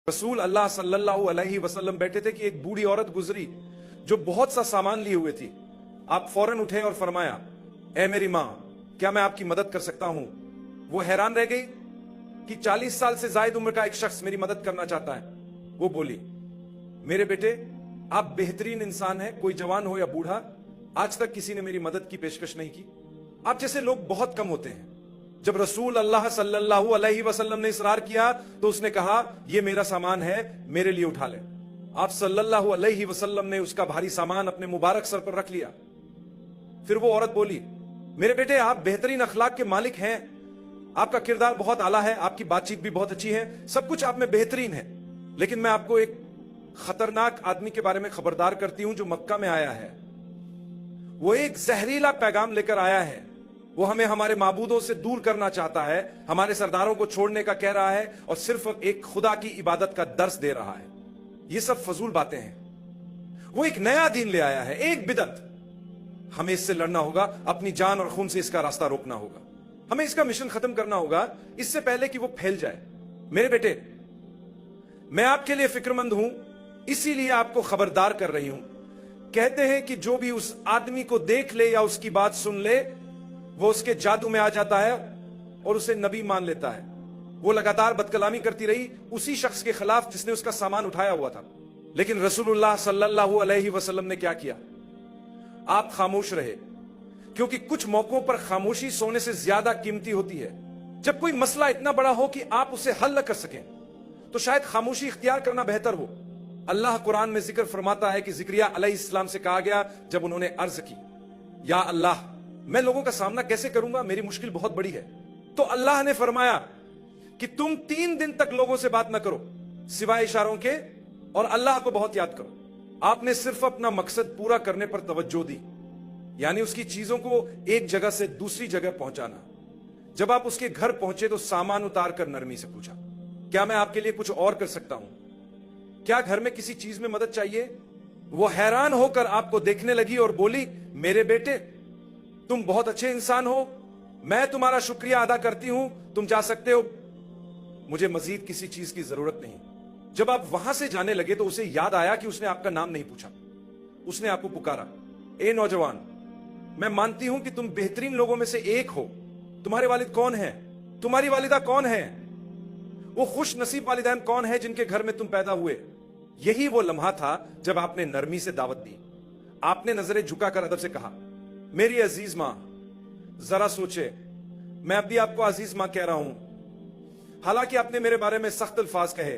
रसूल अल्लाह सल्लल्लाहु अलैहि वसल्लम बैठे थे कि एक बूढ़ी औरत गुजरी जो बहुत सा सामान लिए हुए थी। आप फौरन उठे और फरमाया, ए मेरी मां, क्या मैं आपकी मदद कर सकता हूं? वो हैरान रह गई कि 40 साल से जायद उम्र का एक शख्स मेरी मदद करना चाहता है। वो बोली, मेरे बेटे, आप बेहतरीन इंसान हैं, कोई जवान हो या बूढ़ा, आज तक किसी ने मेरी मदद की पेशकश नहीं की। आप जैसे लोग बहुत कम होते हैं। जब रसूल अल्लाह सल्लल्लाहु अलैहि वसल्लम ने इसरार किया तो उसने कहा, ये मेरा सामान है, मेरे लिए उठा ले। आप सल्लल्लाहु अलैहि वसल्लम ने उसका भारी सामान अपने मुबारक सर पर रख लिया। फिर वो औरत बोली, मेरे बेटे, आप बेहतरीन अखलाक के मालिक हैं, आपका किरदार बहुत आला है, आपकी बातचीत भी बहुत अच्छी है, सब कुछ आप में बेहतरीन है, लेकिन मैं आपको एक खतरनाक आदमी के बारे में खबरदार करती हूं जो मक्का में आया है। वो एक जहरीला पैगाम लेकर आया है। वो हमें हमारे माबूदों से दूर करना चाहता है, हमारे सरदारों को छोड़ने का कह रहा है और सिर्फ एक खुदा की इबादत का दर्स दे रहा है। ये सब फजूल बातें हैं। वो एक नया दीन ले आया है, एक बिदअत। हमें इससे लड़ना होगा, अपनी जान और खून से इसका रास्ता रोकना होगा। हमें इसका मिशन खत्म करना होगा इससे पहले कि वो फैल जाए। मेरे बेटे, मैं आपके लिए फिक्रमंद हूं, इसीलिए आपको खबरदार कर रही हूं। कहते हैं कि जो भी उस आदमी को देख ले या उसकी बात सुन ले, वो उसके जादू में आ जाता है और उसे नबी मान लेता है। वो लगातार बदकलामी करती रही उसी शख्स के खिलाफ जिसने उसका सामान उठाया हुआ था। लेकिन रसूलुल्लाह सल्लल्लाहु अलैहि वसल्लम ने क्या किया? आप खामोश रहे, क्योंकि कुछ मौकों पर खामोशी सोने से ज्यादा कीमती होती है। जब कोई मसला इतना बड़ा हो कि आप उसे हल न कर सकें, तो शायद खामोशी इख्तियार करना बेहतर हो। अल्लाह कुरान में जिक्र फरमाता है कि जिक्रिया अलैहिस्सलाम से कहा गया जब उन्होंने अर्ज की, या अल्लाह, मैं लोगों का सामना कैसे करूंगा, मेरी मुश्किल बहुत बड़ी है। तो अल्लाह ने फरमाया कि तुम 3 दिन तक लोगों से बात ना करो सिवाय इशारों के, और अल्लाह को बहुत याद करो। आपने सिर्फ अपना मकसद पूरा करने पर तवज्जो दी, यानी उसकी चीजों को एक जगह से दूसरी जगह पहुंचाना। जब आप उसके घर पहुंचे तो सामान उतार कर नरमी से पूछा, क्या मैं आपके लिए कुछ और कर सकता हूं? क्या घर में किसी चीज में मदद चाहिए? वो हैरान होकर आपको देखने लगी और बोली, मेरे बेटे, तुम बहुत अच्छे इंसान हो, मैं तुम्हारा शुक्रिया अदा करती हूं, तुम जा सकते हो, मुझे मजीद किसी चीज की जरूरत नहीं। जब आप वहां से जाने लगे तो उसे याद आया कि उसने आपका नाम नहीं पूछा। उसने आपको पुकारा, ए नौजवान, मैं मानती हूं कि तुम बेहतरीन लोगों में से एक हो। तुम्हारे वालिद कौन है? तुम्हारी वालिदा कौन है? वो खुश नसीब वालिदैन कौन है जिनके घर में तुम पैदा हुए? यही वो लम्हा था जब आपने नरमी से दावत दी। आपने नजरें झुकाकर अदब से कहा, मेरी अजीज मां, जरा सोचे, मैं अब भी आपको अजीज मां कह रहा हूं, हालांकि आपने मेरे बारे में सख्त अल्फाज कहे,